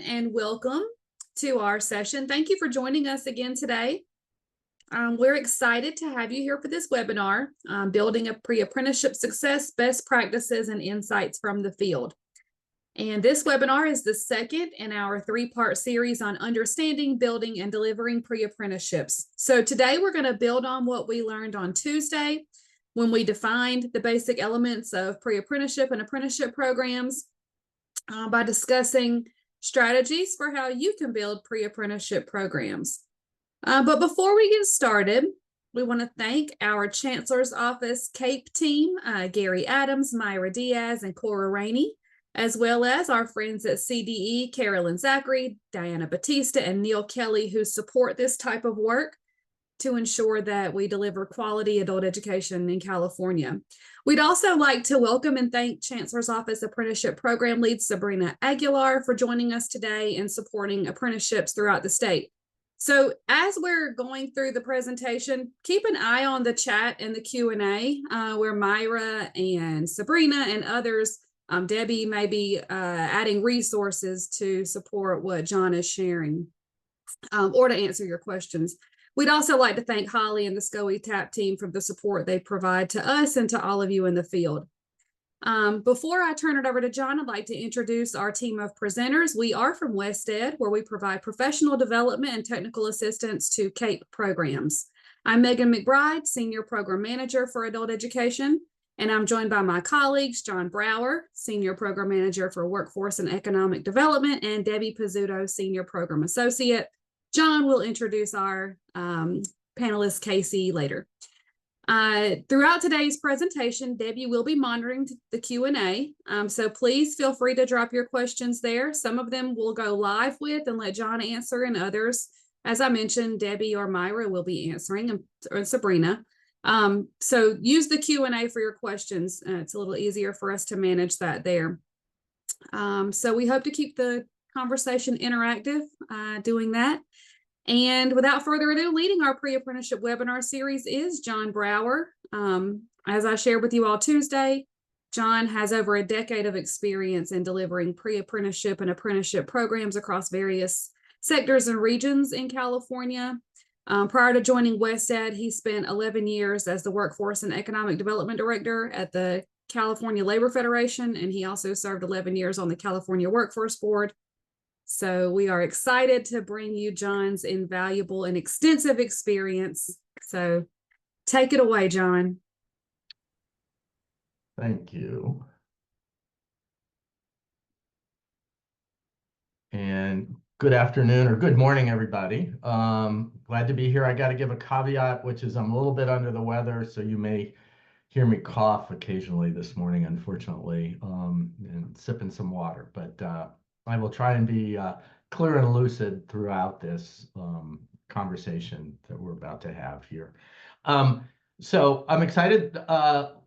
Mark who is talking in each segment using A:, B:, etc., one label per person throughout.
A: and welcome to our session. Thank you for joining us again today. We're excited to have you here for this webinar, Building a Pre-Apprenticeship Success, Best Practices and Insights from the Field. And this webinar is the second in our three-part series on understanding, building, and delivering pre-apprenticeships. So today we're going to build on what we learned on Tuesday when we defined the basic elements of pre-apprenticeship and apprenticeship programs by discussing strategies for how you can build pre-apprenticeship programs. But before we get started, we want to thank our Chancellor's Office CAPE team, Gary Adams, Myra Diaz, and Cora Rainey, as well as our friends at CDE, Carolyn Zachary, Diana Batista, and Neil Kelly, who support this type of work to ensure that we deliver quality adult education in California. We'd also like to welcome and thank Chancellor's Office Apprenticeship Program Lead Sabrina Aguilar for joining us today and supporting apprenticeships throughout the state. So as we're going through the presentation, keep an eye on the chat and the Q&A where Myra and Sabrina and others, Debbie may be adding resources to support what John is sharing or to answer your questions. We'd also like to thank Holly and the SCOE TAP team for the support they provide to us and to all of you in the field. Before I turn it over to John, I'd like to introduce our team of presenters. We are from WestEd, where we provide professional development and technical assistance to CAPE programs. I'm Megan McBride, Senior Program Manager for Adult Education, and I'm joined by my colleagues, John Brower, Senior Program Manager for Workforce and Economic Development, and Debbie Pizzuto, Senior Program Associate. John will introduce our panelist, Casey, later. Throughout today's presentation, Debbie will be monitoring the Q&A, so please feel free to drop your questions there. Some of them we'll go live with and let John answer, and others, as I mentioned, Debbie or Myra will be answering, or Sabrina. So use the Q&A for your questions. It's a little easier for us to manage that there. So we hope to keep the conversation interactive doing that. And without further ado, leading our pre-apprenticeship webinar series is John Brower. As I shared with you all Tuesday, John has over a decade of experience in delivering pre-apprenticeship and apprenticeship programs across various sectors and regions in California. Prior to joining WestEd, he spent 11 years as the Workforce and Economic Development Director at the California Labor Federation, and he also served 11 years on the California Workforce Board. So we are excited to bring you John's invaluable and extensive experience. So take it away, John.
B: Thank you. And good afternoon or good morning, everybody. Glad to be here. I got to give a caveat, which is I'm a little bit under the weather, so you may hear me cough occasionally this morning, unfortunately, and sipping some water. But I will try and be clear and lucid throughout this conversation that we're about to have here. So I'm excited.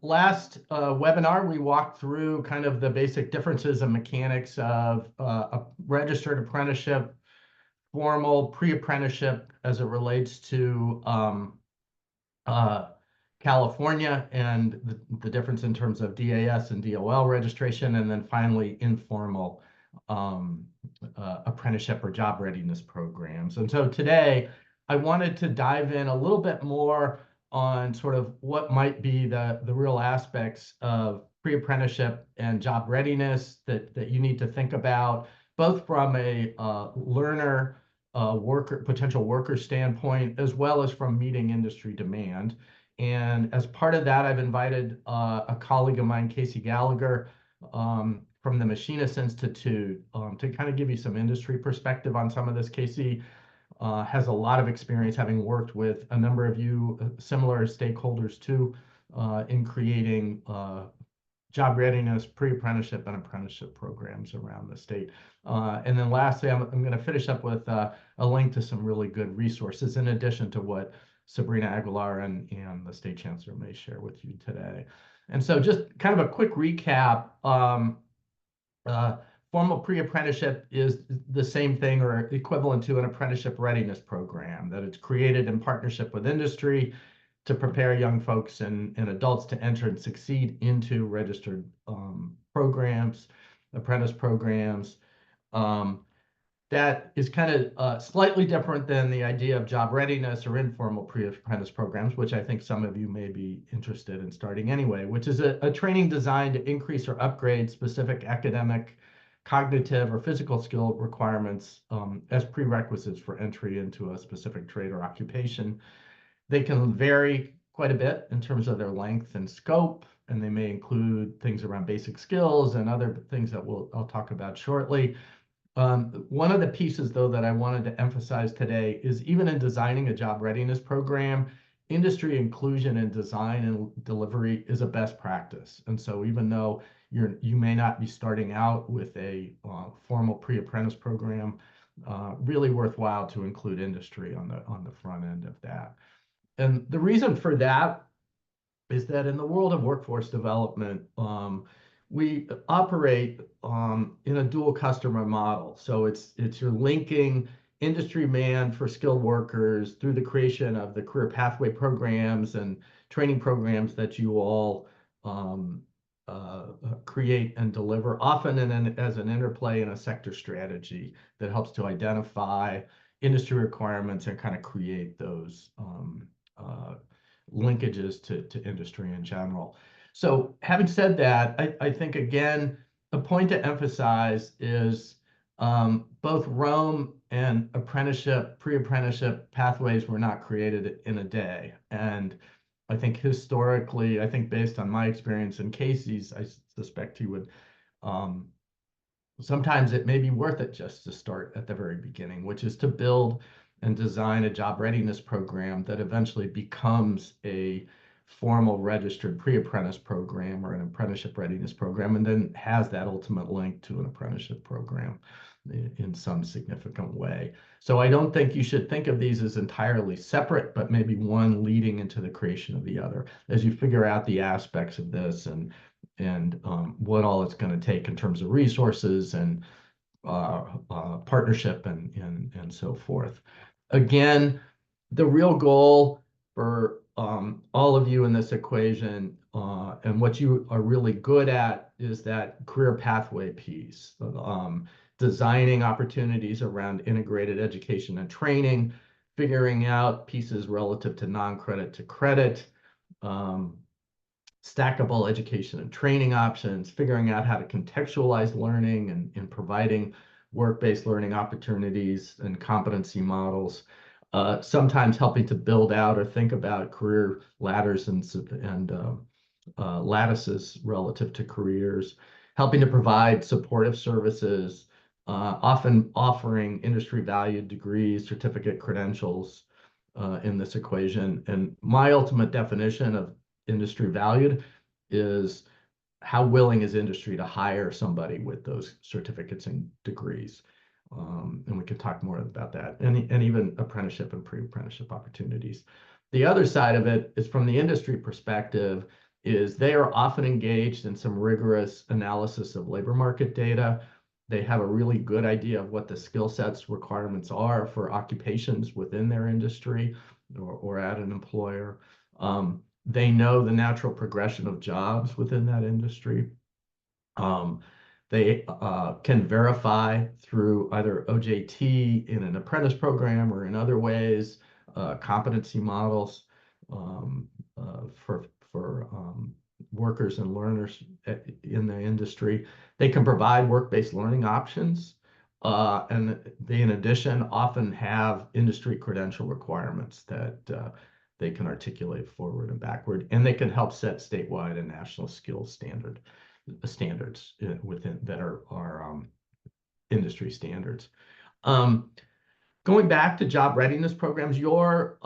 B: Last webinar, we walked through kind of the basic differences and mechanics of a registered apprenticeship, formal pre-apprenticeship as it relates to California, and the difference in terms of DAS and DOL registration, and then finally informal apprenticeship or job readiness programs. And so today I wanted to dive in a little bit more on sort of what might be the real aspects of pre-apprenticeship and job readiness that you need to think about, both from a learner, potential worker standpoint, as well as from meeting industry demand. And as part of that, I've invited a colleague of mine, Casey Gallagher, from the Machinist Institute, to kind of give you some industry perspective on some of this. Casey has a lot of experience, having worked with a number of you similar stakeholders too, in creating job readiness, pre-apprenticeship, and apprenticeship programs around the state. And then lastly, I'm going to finish up with a link to some really good resources, in addition to what Sabrina Aguilar and the State Chancellor may share with you today. And so just kind of a quick recap. Formal pre-apprenticeship is the same thing or equivalent to an apprenticeship readiness program, that it's created in partnership with industry to prepare young folks and adults to enter and succeed into registered programs, apprentice programs. that is kind of slightly different than the idea of job readiness or informal pre-apprentice programs, which I think some of you may be interested in starting anyway, which is a training designed to increase or upgrade specific academic, cognitive, or physical skill requirements as prerequisites for entry into a specific trade or occupation. They can vary quite a bit in terms of their length and scope, and they may include things around basic skills and other things that I'll talk about shortly. One of the pieces, though, that I wanted to emphasize today is even in designing a job readiness program, industry inclusion in design and delivery is a best practice. And so even though you may not be starting out with a formal pre-apprentice program, really worthwhile to include industry on the front end of that. And the reason for that is that in the world of workforce development, we operate in a dual customer model. So it's you're linking industry demand for skilled workers through the creation of the career pathway programs and training programs that you all create and deliver, often as an interplay in a sector strategy that helps to identify industry requirements and kind of create those linkages to industry in general. So having said that, I think, again, the point to emphasize is both Rome and apprenticeship, pre-apprenticeship pathways were not created in a day. And I think historically, I think based on my experience in Casey's, I suspect he would, sometimes it may be worth it just to start at the very beginning, which is to build and design a job readiness program that eventually becomes a formal registered pre-apprentice program or an apprenticeship readiness program, and then has that ultimate link to an apprenticeship program in some significant way. So I don't think you should think of these as entirely separate, but maybe one leading into the creation of the other as you figure out the aspects of this and what all it's going to take in terms of resources and partnership and so forth. Again, the real goal for all of you in this equation and what you are really good at is that career pathway piece, designing opportunities around integrated education and training, figuring out pieces relative to non-credit to credit, stackable education and training options, figuring out how to contextualize learning and providing work-based learning opportunities and competency models, sometimes helping to build out or think about career ladders and lattices relative to careers, helping to provide supportive services, often offering industry valued degrees, certificate credentials in this equation. And my ultimate definition of industry valued is how willing is industry to hire somebody with those certificates and degrees. And we can talk more about that, and even apprenticeship and pre-apprenticeship opportunities. The other side of it is from the industry perspective is they are often engaged in some rigorous analysis of labor market data. They have a really good idea of what the skill sets requirements are for occupations within their industry or at an employer. They know the natural progression of jobs within that industry. They can verify through either OJT in an apprentice program or in other ways, competency models for workers and learners in the industry. They can provide work-based learning options. And they, in addition, often have industry credential requirements that they can articulate forward and backward, and they can help set statewide and national skills standards within that are industry standards. Going back to job readiness programs, you're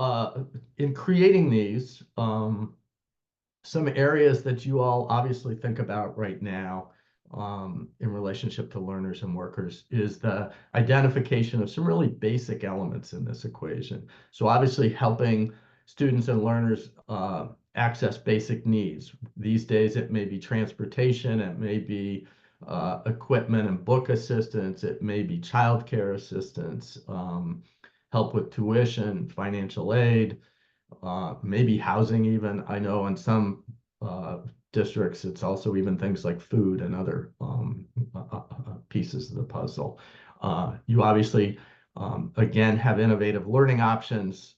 B: in creating these, some areas that you all obviously think about right now in relationship to learners and workers is the identification of some really basic elements in this equation. So obviously helping students and learners access basic needs. These days, it may be transportation, it may be equipment and book assistance, it may be childcare assistance, help with tuition, financial aid, maybe housing even. I know in some districts, it's also even things like food and other pieces of the puzzle. You obviously, again, have innovative learning options,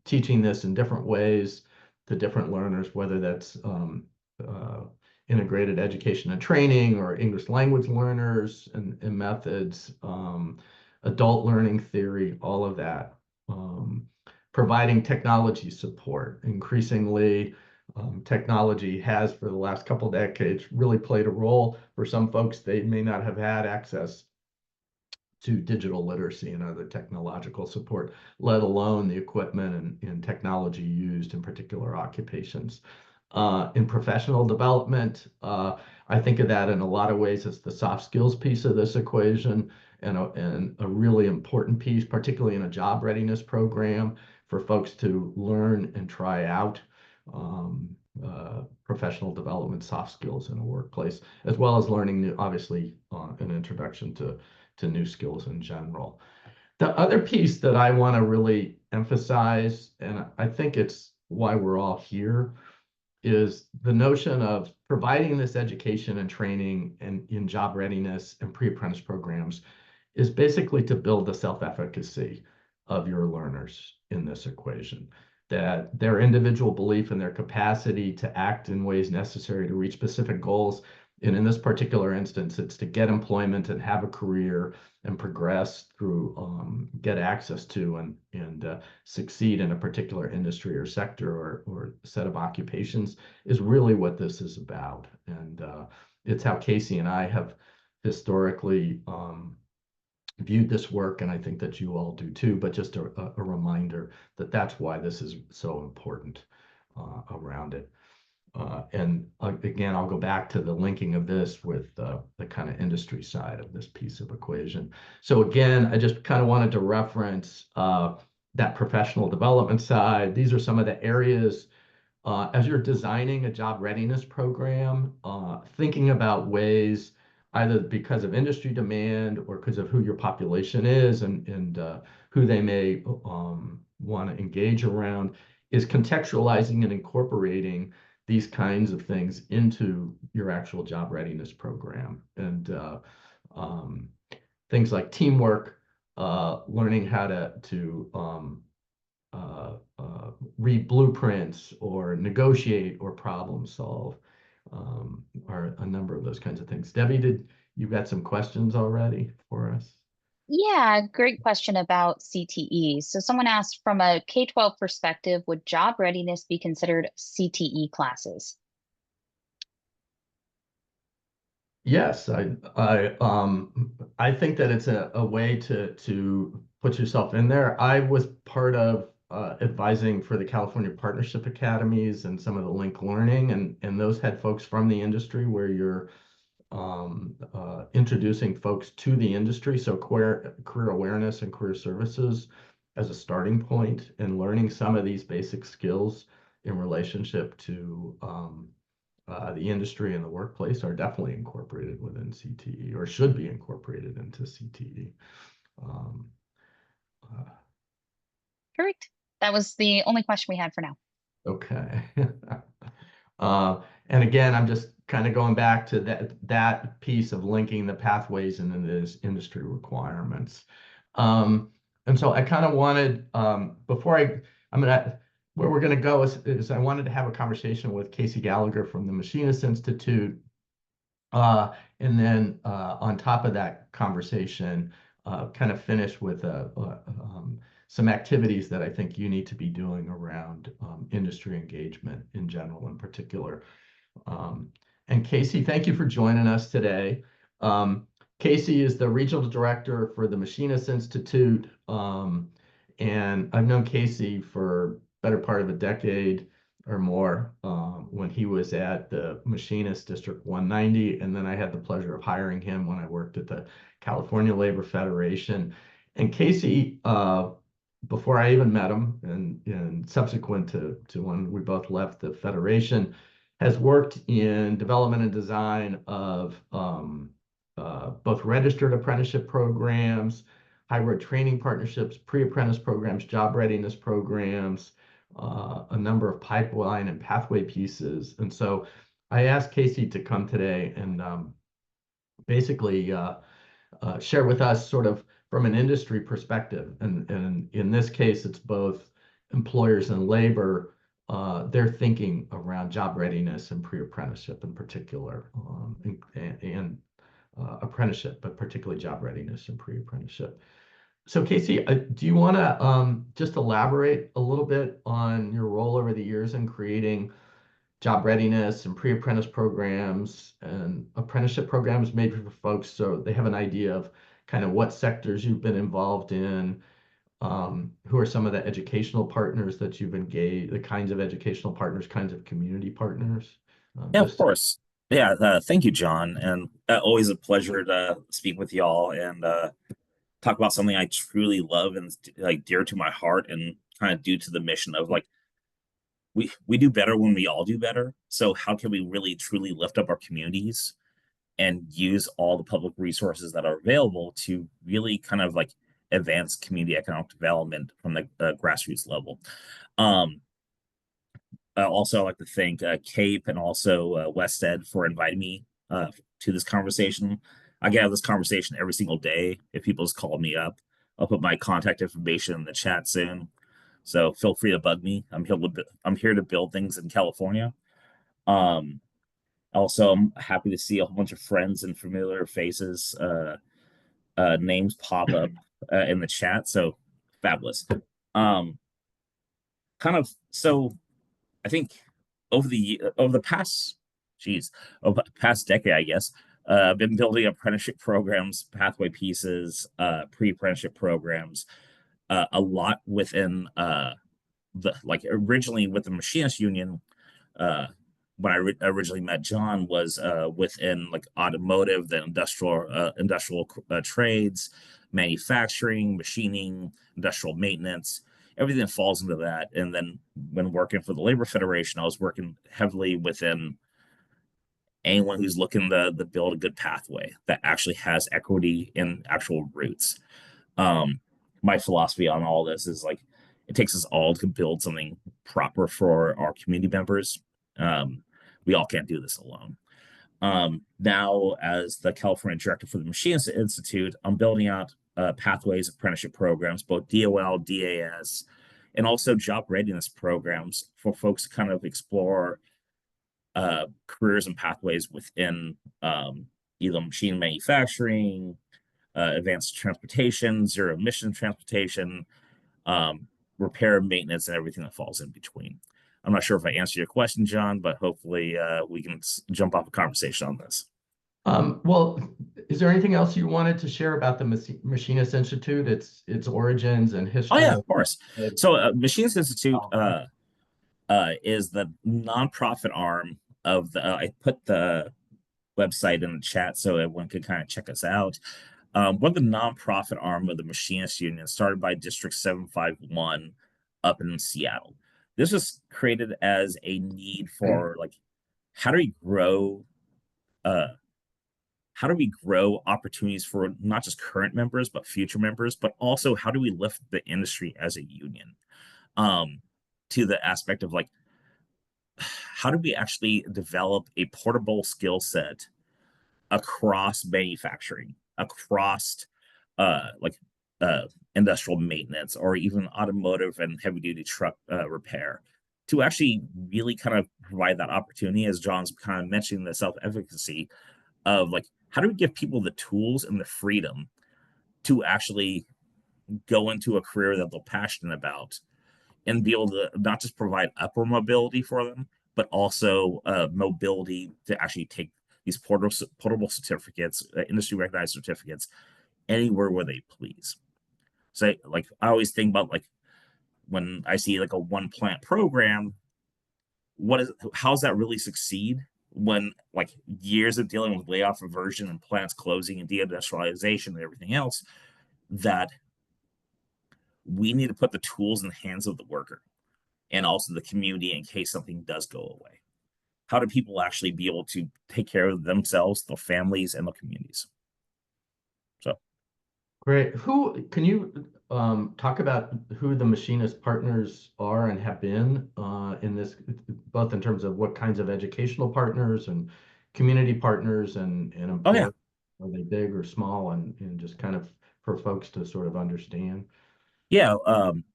B: teaching this in different ways to different learners, whether that's uh, integrated education and training or English language learners and methods, adult learning theory, all of that. Providing technology support. Increasingly, technology has, for the last couple decades, really played a role. For some folks, they may not have had access to digital literacy and other technological support, let alone the equipment and technology used in particular occupations. In professional development, I think of that in a lot of ways as the soft skills piece of this equation and a really important piece, particularly in a job readiness program for folks to learn and try out professional development soft skills in a workplace, as well as learning new, obviously, an introduction to new skills in general. The other piece that I want to really emphasize, and I think it's why we're all here, is the notion of providing this education and training and in job readiness and pre-apprentice programs is basically to build the self-efficacy of your learners in this equation, that their individual belief in their capacity to act in ways necessary to reach specific goals. And in this particular instance, it's to get employment and have a career and progress through, get access to and succeed in a particular industry or sector or set of occupations is really what this is about. And it's how Casey and I have historically viewed this work, and I think that you all do too, but just a reminder that that's why this is so important around it. And again, I'll go back to the linking of this with the kind of industry side of this piece of equation. So again, I just kind of wanted to reference that professional development side. These are some of the areas as you're designing a job readiness program, thinking about ways, either because of industry demand or because of who your population is and who they may want to engage around, is contextualizing and incorporating these kinds of things into your actual job readiness program. And things like teamwork, learning how to read blueprints or negotiate or problem solve are a number of those kinds of things. Debbie, did you got some questions already for us?
C: Yeah, great question about CTE. So someone asked, from a K-12 perspective, would job readiness be considered CTE classes?
B: Yes, I think that it's a way to put yourself in there. I was part of advising for the California Partnership Academies and some of the link learning, and those had folks from the industry where you're introducing folks to the industry, so career awareness and career services as a starting point, and learning some of these basic skills in relationship to the industry and the workplace are definitely incorporated within CTE, or should be incorporated into CTE.
C: Correct. That was the only question we had for now.
B: Okay. And again, I'm just kind of going back to that piece of linking the pathways and then these industry requirements. And so I kind of wanted, where we're going to go is I wanted to have a conversation with Casey Gallagher from the Machinist Institute. And then on top of that conversation, kind of finish with some activities that I think you need to be doing around industry engagement in general, in particular. And Casey, thank you for joining us today. Casey is the regional director for the Machinist Institute. And I've known Casey for better part of a decade or more when he was at the Machinist District 190. And then I had the pleasure of hiring him when I worked at the California Labor Federation. And Casey, before I even met him and subsequent to when we both left the Federation, has worked in development and design of both registered apprenticeship programs, hybrid training partnerships, pre-apprentice programs, job readiness programs, a number of pipeline and pathway pieces. And so I asked Casey to come today and basically share with us sort of from an industry perspective. And in this case, it's both employers and labor, their thinking around job readiness and pre-apprenticeship in particular, and apprenticeship, but particularly job readiness and pre-apprenticeship. So Casey, do you want to just elaborate a little bit on your role over the years in creating job readiness and pre-apprentice programs and apprenticeship programs made for folks so they have an idea of kind of what sectors you've been involved in, who are some of the educational partners that you've engaged, the kinds of educational partners, kinds of community partners?
D: Yeah, of course. Yeah, thank you, John. And always a pleasure to speak with y'all and talk about something I truly love and like dear to my heart and kind of due to the mission of like we do better when we all do better. So how can we really truly lift up our communities and use all the public resources that are available to really kind of like advance community economic development from the grassroots level? Also, I'd like to thank Cape and also Wested for inviting me to this conversation. I get this conversation every single day. If people just call me up, I'll put my contact information in the chat soon. So feel free to bug me. I'm here to build things in California. Also, I'm happy to see a whole bunch of friends and familiar faces, names pop up in the chat. So fabulous. Kind of so. I think over the past decade, I guess, I've been building apprenticeship programs, pathway pieces, pre-apprenticeship programs, a lot within originally with the machinist union. When I originally met John was within like automotive, the industrial trades, manufacturing, machining, industrial maintenance, everything that falls into that. And then when working for the Labor Federation, I was working heavily within anyone who's looking to build a good pathway that actually has equity in actual roots. My philosophy on all this is like, it takes us all to build something proper for our community members. We all can't do this alone. Now, as the California director for the Machinist Institute, I'm building out pathways, apprenticeship programs, both DOL, DAS, and also job readiness programs for folks to kind of explore careers and pathways within either machine manufacturing, advanced transportation, zero emission transportation, repair, maintenance, and everything that falls in between. I'm not sure if I answered your question, John, but hopefully we can jump off a conversation on this.
B: Well, is there anything else you wanted to share about the Machinist Institute, its origins and history?
D: Oh yeah, of course. So Machinist Institute is the nonprofit arm of the. I put the website in the chat so everyone could kind of check us out. We're the nonprofit arm of the Machinist Union, started by District 751 up in Seattle. This was created as a need for like, how do we grow opportunities for not just current members, but future members, but also how do we lift the industry as a union? To the aspect of like, how do we actually develop a portable skill set across manufacturing, across industrial maintenance, or even automotive and heavy duty truck repair, to actually really kind of provide that opportunity, as John's kind of mentioning, the self-efficacy of like, how do we give people the tools and the freedom to actually go into a career that they're passionate about and be able to not just provide upward mobility for them, but also mobility to actually take these portable certificates, industry recognized certificates, anywhere where they please. So like, I always think about like, when I see like a one plant program, how's that really succeed when like years of dealing with layoff aversion and plants closing and deindustrialization and everything else, that we need to put the tools in the hands of the worker and also the community in case something does go away. How do people actually be able to take care of themselves, their families, and their communities? So
B: great. Who can you talk about who the machinist partners are and have been in this, both in terms of what kinds of educational partners and community partners and employers?
D: oh
B: Are they big or small, and just kind of for folks to sort of understand?
D: Yeah,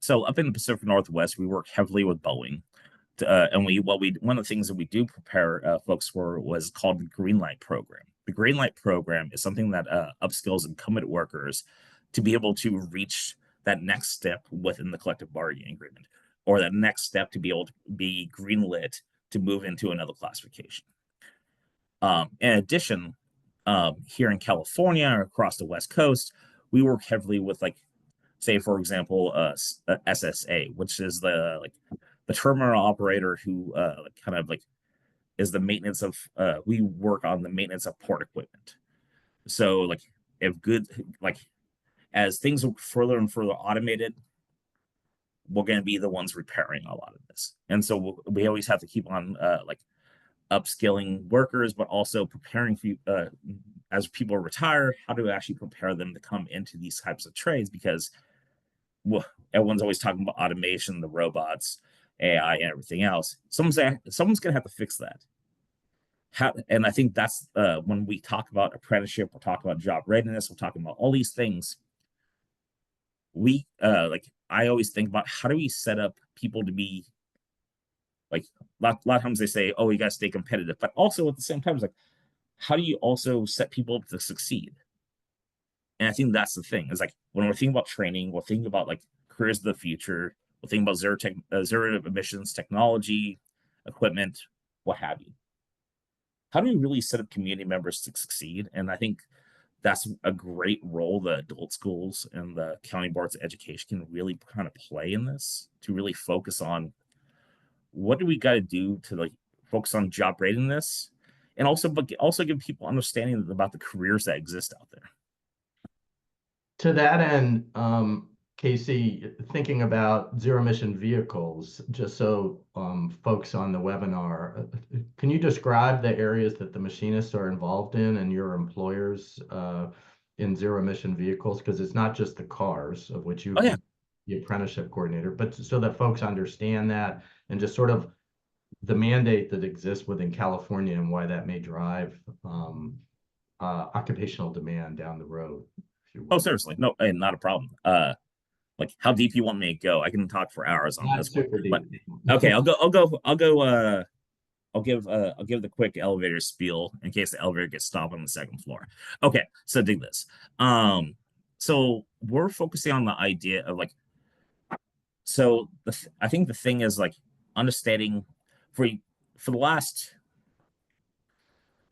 D: so up in the Pacific Northwest, we work heavily with Boeing. And one of the things that we do prepare folks for was called the Green Light Program. The Green Light Program is something that upskills incumbent workers to be able to reach that next step within the collective bargaining agreement, or that next step to be able to be greenlit to move into another classification. In addition, here in California or across the West Coast, we work heavily with, like, say for example, SSA, which is the terminal operator who kind of like is the maintenance of. We work on the maintenance of port equipment. So like if good like as things are further and further automated, we're going to be the ones repairing a lot of this, and so we always have to keep on like upskilling workers, but also preparing for as people retire, how to actually prepare them to come into these types of trades, because well, everyone's always talking about automation, the robots, AI, and everything else. Someone's gonna have to fix that. And I think that's when we talk about apprenticeship, we're talking about job readiness, we're talking about all these things. We like I always think about how do we set up people to be like a lot of times they say, oh, you gotta stay competitive, but also at the same time, it's like, how do you also set people up to succeed? And I think that's the thing. Is like when we're thinking about training, we're thinking about like careers of the future. We're thinking about zero emissions technology, equipment, what have you. How do we really set up community members to succeed? And I think that's a great role the adult schools and the county boards of education can really kind of play in this, to really focus on what do we got to do to like focus on job readiness, and also give people understanding about the careers that exist out there.
B: To that end, Casey, thinking about zero emission vehicles, just so folks on the webinar, can you describe the areas that the machinists are involved in and your employers in zero emission vehicles? Because it's not just the cars, of which you the apprenticeship coordinator, but so that folks understand that, and just sort of the mandate that exists within California and why that may drive occupational demand down the road.
D: Oh, seriously, no, and not a problem. Like how deep you want me to go? I can talk for hours on this one. But okay, I'll give the quick elevator spiel in case the elevator gets stopped on the second floor. Okay, so dig this. So we're focusing on the idea of like, so I think the thing is like understanding for the last,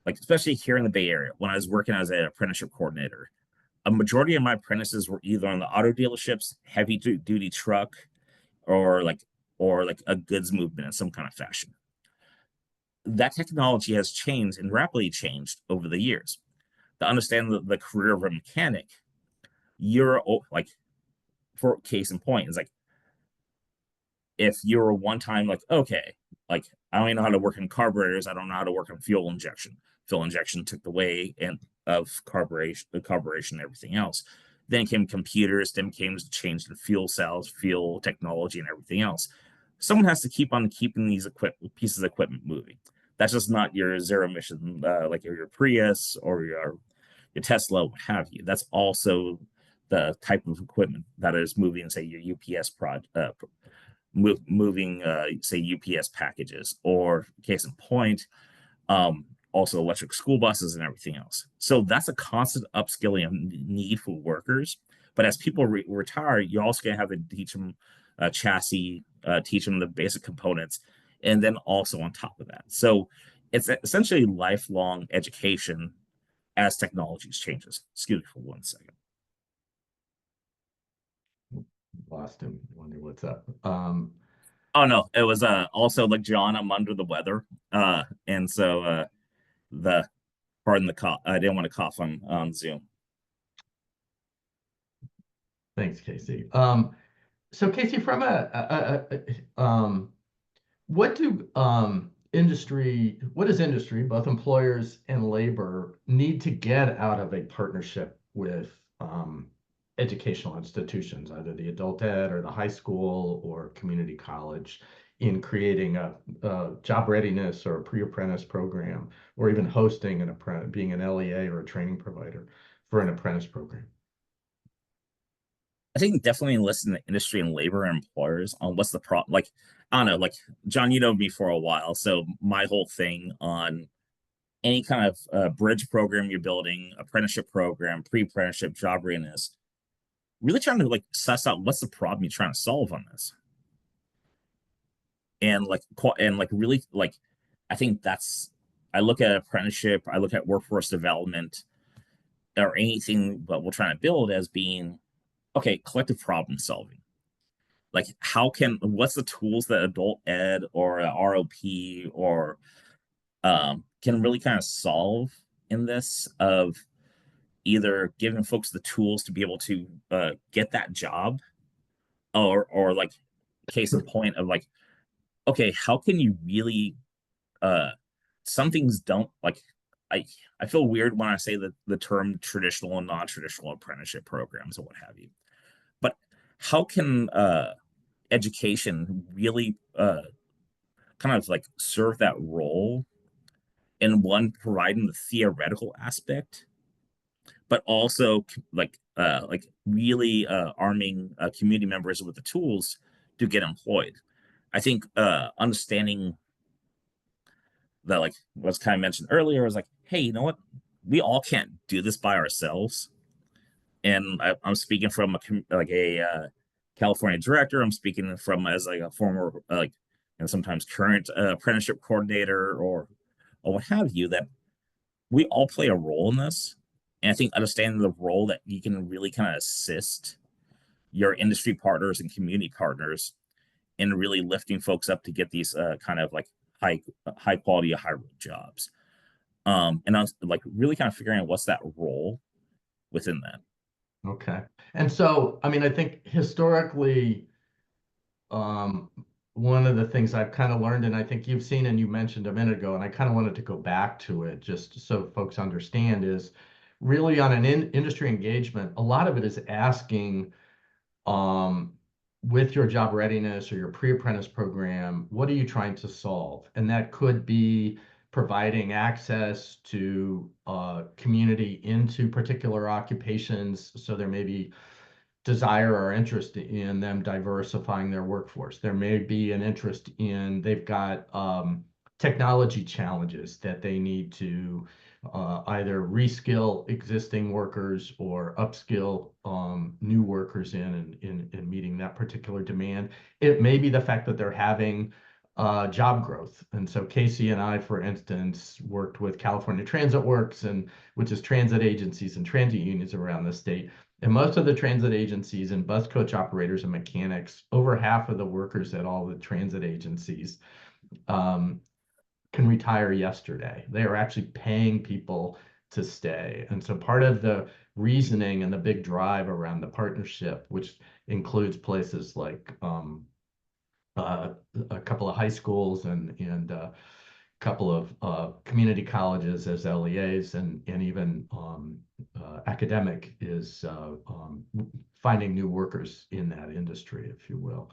D: like especially here in the Bay Area, when I was working as an apprenticeship coordinator, a majority of my apprentices were either on the auto dealerships, heavy duty truck, or like a goods movement in some kind of fashion. That technology has changed and rapidly changed over the years. To understand the career of a mechanic, you're like, for case in point, is like if you're one time like, okay, like I don't even know how to work in carburetors, I don't know how to work on fuel injection. Fuel injection took the way of carburation, and everything else. Then came computers, then came change in fuel cells, fuel technology, and everything else. Someone has to keep on keeping these pieces of equipment moving. That's just not your zero emission, like your Prius or your Tesla, what have you. That's also the type of equipment that is moving, say, your UPS moving, say, UPS packages, or case in point, also electric school buses and everything else. So that's a constant upskilling of need for workers. But as people retire, you're also going to have to teach them chassis, teach them the basic components, and then also on top of that. So it's essentially lifelong education as technologies changes. Excuse me for 1 second.
B: Lost him. Wonder what's up.
D: Oh no, it was also like, John, I'm under the weather. And so pardon the cough. I didn't want to cough on Zoom.
B: Thanks, Casey. So Casey, from what does industry, both employers and labor, need to get out of a partnership with educational institutions, either the adult ed or the high school or community college, in creating a job readiness or a pre-apprentice program, or even hosting an apprentice, being an LEA or a training provider for an apprentice program?
D: I think definitely listen to industry and labor and employers on what's the problem. Like, I don't know, like John, you know me for a while, so my whole thing on any kind of bridge program you're building, apprenticeship program, pre-apprenticeship, job readiness, really trying to like suss out what's the problem you're trying to solve on this, and really like, I think that's, I look at apprenticeship, I look at workforce development, or anything that we're trying to build as being okay, collective problem solving. Like, what's the tools that adult ed or ROP or can really kind of solve in this, of either giving folks the tools to be able to get that job, or like case in point of like, okay, how can you really some things don't like, I feel weird when I say the term traditional and non-traditional apprenticeship programs or what have you, but how can education really kind of like serve that role in one, providing the theoretical aspect, but also like really arming community members with the tools to get employed. I think understanding that, like what's kind of mentioned earlier, is like, hey, you know what, we all can't do this by ourselves. And I'm speaking from a California director. I'm speaking from as like a former and sometimes current apprenticeship coordinator or what have you, that we all play a role in this. And I think understanding the role that you can really kind of assist your industry partners and community partners in really lifting folks up to get these kind of like high quality, high jobs. And I was like really kind of figuring out what's that role within that.
B: Okay. And so, I mean, I think historically, one of the things I've kind of learned, and I think you've seen and you mentioned a minute ago, and I kind of wanted to go back to it just so folks understand, is really on an industry engagement, a lot of it is asking, with your job readiness or your pre-apprentice program, what are you trying to solve? And that could be providing access to community into particular occupations. So there may be desire or interest in them diversifying their workforce. There may be an interest in, they've got technology challenges that they need to either reskill existing workers or upskill new workers in meeting that particular demand. It may be the fact that they're having job growth. And so Casey and I, for instance, worked with California Transit Works, which is transit agencies and transit unions around the state. And most of the transit agencies and bus coach operators and mechanics, over half of the workers at all the transit agencies can retire yesterday. They are actually paying people to stay. And so part of the reasoning and the big drive around the partnership, which includes places like a couple of high schools and a couple of community colleges as LEAs, and even academic, is finding new workers in that industry, if you will.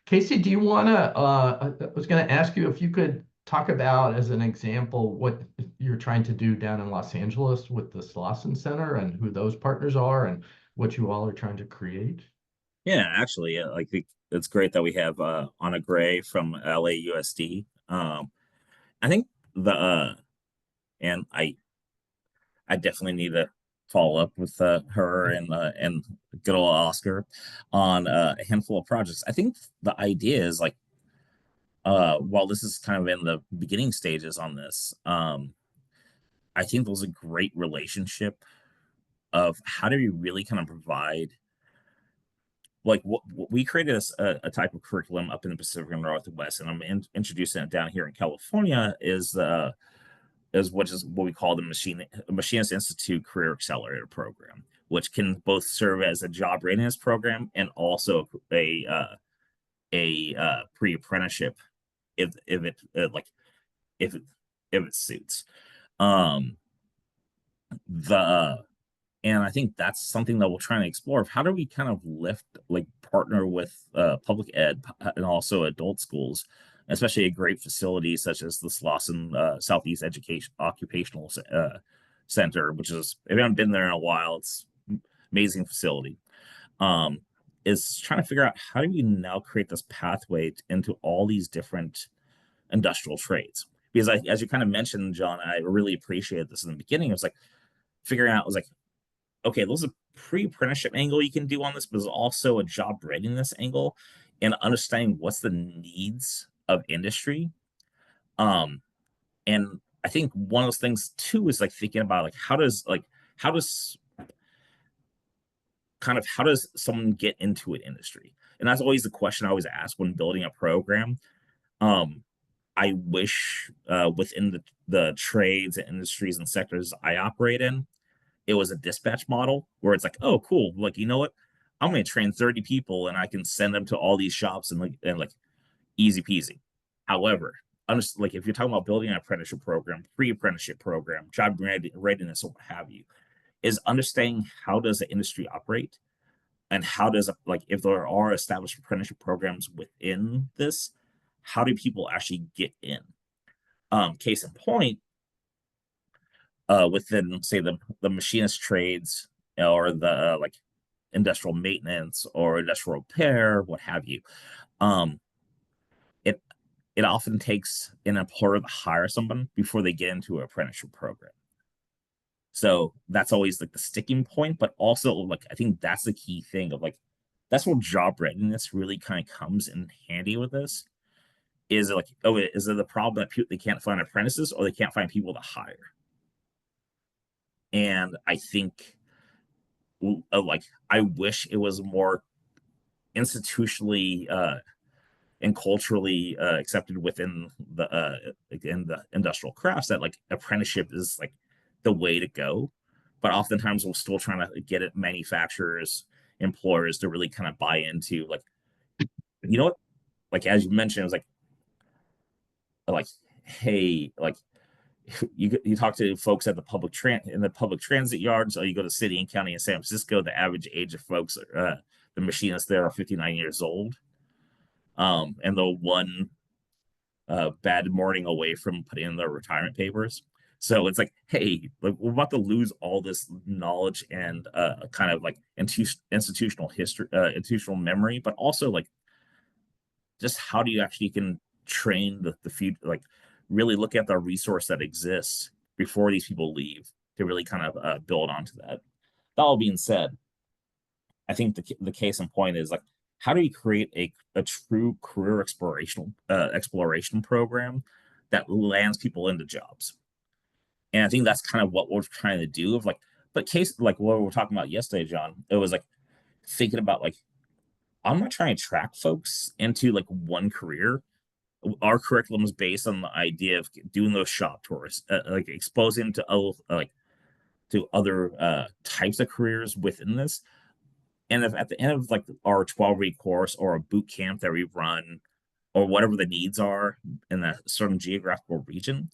B: Casey, do you want to, I was going to ask you if you could talk about, as an example, what you're trying to do down in Los Angeles with the Slauson Center and who those partners are and what you all are trying to create.
D: Yeah, actually, like it's great that we have Anna Gray from LAUSD. I think and I definitely need to follow up with her and good old Oscar on a handful of projects. I think the idea is like, while this is kind of in the beginning stages on this, I think there's a great relationship of how do we really kind of provide, like what we created a type of curriculum up in the Pacific Northwest, and I'm introducing it down here in California, is what we call the Machinist Institute Career Accelerator Program, which can both serve as a job readiness program and also a pre-apprenticeship if it suits. And I think that's something that we're trying to explore, of how do we kind of lift like partner with public ed and also adult schools, especially a great facility such as the Slauson Southeast Education Occupational Center, which is, if you haven't been there in a while, it's amazing facility. Is trying to figure out how do you now create this pathway into all these different industrial trades. Because as you kind of mentioned, John, I really appreciated this in the beginning. It was like figuring out, it was like, okay, there's a pre-apprenticeship angle you can do on this, but there's also a job readiness angle and understanding what's the needs of industry. And I think one of those things too is like thinking about like how does someone get into an industry? And that's always the question I always ask when building a program. I wish within the trades and industries and sectors I operate in, it was a dispatch model where it's like, oh, cool. Like, you know what? I'm going to train 30 people and I can send them to all these shops and like easy peasy. However, like if you're talking about building an apprenticeship program, pre-apprenticeship program, job readiness, or what have you, is understanding how does the industry operate and how does, like, if there are established apprenticeship programs within this, how do people actually get in? Case in point, within say the machinist trades or the like industrial maintenance or industrial repair, what have you, it often takes an employer to hire someone before they get into an apprenticeship program. So that's always like the sticking point, but also like I think that's the key thing of like that's where job readiness really kind of comes in handy with this. Is it like, oh, is it the problem that they can't find apprentices or they can't find people to hire? And I think like I wish it was more institutionally and culturally accepted within the industrial crafts that like apprenticeship is like the way to go. But oftentimes we're still trying to get it manufacturers, employers to really kind of buy into like, you know what? Like as you mentioned, it was like, hey, like you talk to folks at the public transit yards, or you go to city and county in San Francisco, the average age of folks, the machinists there are 59 years old. And they're one bad morning away from putting in their retirement papers. So it's like, hey, like, we're about to lose all this knowledge and kind of like institutional history, institutional memory, but also like just how do you actually can train the future, like really look at the resource that exists before these people leave to really kind of build onto that. That all being said, I think the case in point is like, how do you create a true career exploration program that lands people into jobs? And I think that's kind of what we're trying to do. Of like, but case like what we were talking about yesterday, John, it was like thinking about like, I'm not trying to track folks into like one career. Our curriculum is based on the idea of doing those shop tours, like exposing to like to other types of careers within this. And if at the end of like our 12-week course or a boot camp that we run, or whatever the needs are in a certain geographical region,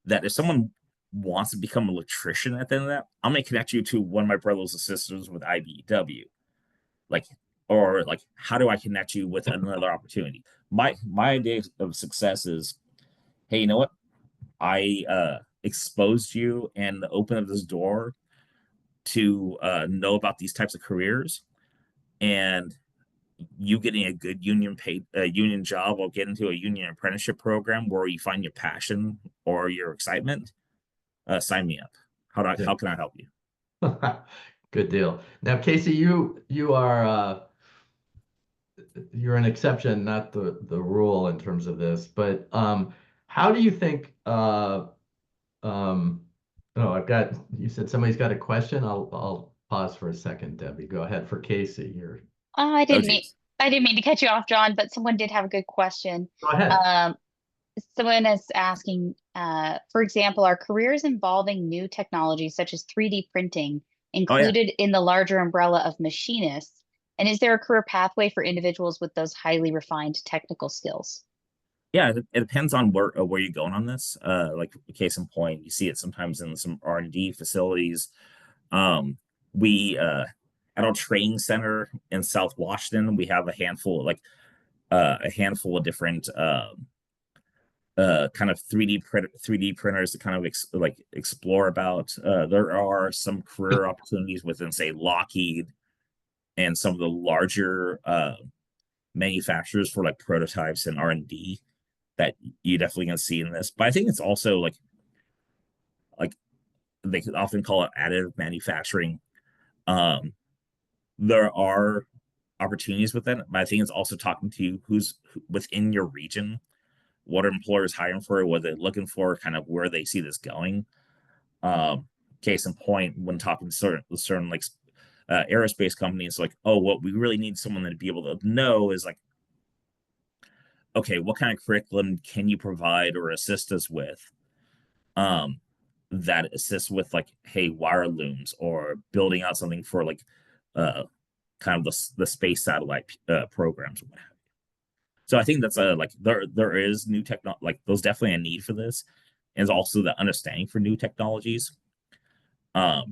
D: that if someone wants to become an electrician at the end of that, I'm gonna connect you to one of my brothers and sisters with IBEW. Like, or like, how do I connect you with another opportunity? My idea of success is, hey, you know what? I exposed you and opened up this door to know about these types of careers, and you getting a good union job or get into a union apprenticeship program where you find your passion or your excitement, sign me up. How can I help you?
B: Good deal. Now, Casey, you are you're an exception, not the rule in terms of this. But how do you think? Oh, you said somebody's got a question. I'll pause for a second, Debbie. Go ahead for Casey.
C: I
D: Oh,
C: didn't mean
D: geez.
C: I didn't mean to cut you off, John, but someone did have a good question.
B: Go ahead.
C: Someone is asking, for example, are careers involving new technologies such as 3D printing
D: Oh, yeah.
C: included in the larger umbrella of machinists? And is there a career pathway for individuals with those highly refined technical skills?
D: Yeah, it depends on where you're going on this. Like case in point, you see it sometimes in some R&D facilities. We at our training center in South Washington, we have a handful of different kind of 3D printers to kind of explore about. There are some career opportunities within, say, Lockheed and some of the larger manufacturers for like prototypes and R&D that you definitely gonna see in this. But I think it's also like they could often call it additive manufacturing. There are opportunities with that, but I think it's also talking to who's within your region, what are employers hiring for, what they're looking for, kind of where they see this going. Case in point, when talking to certain like aerospace companies, like, oh, what we really need someone to be able to know is like, okay, what kind of curriculum can you provide or assist us with? That assists with like, hey, wire looms or building out something for like kind of the space satellite programs or what have you. So I think that's like there is new technology, like there's definitely a need for this, and also the understanding for new technologies. But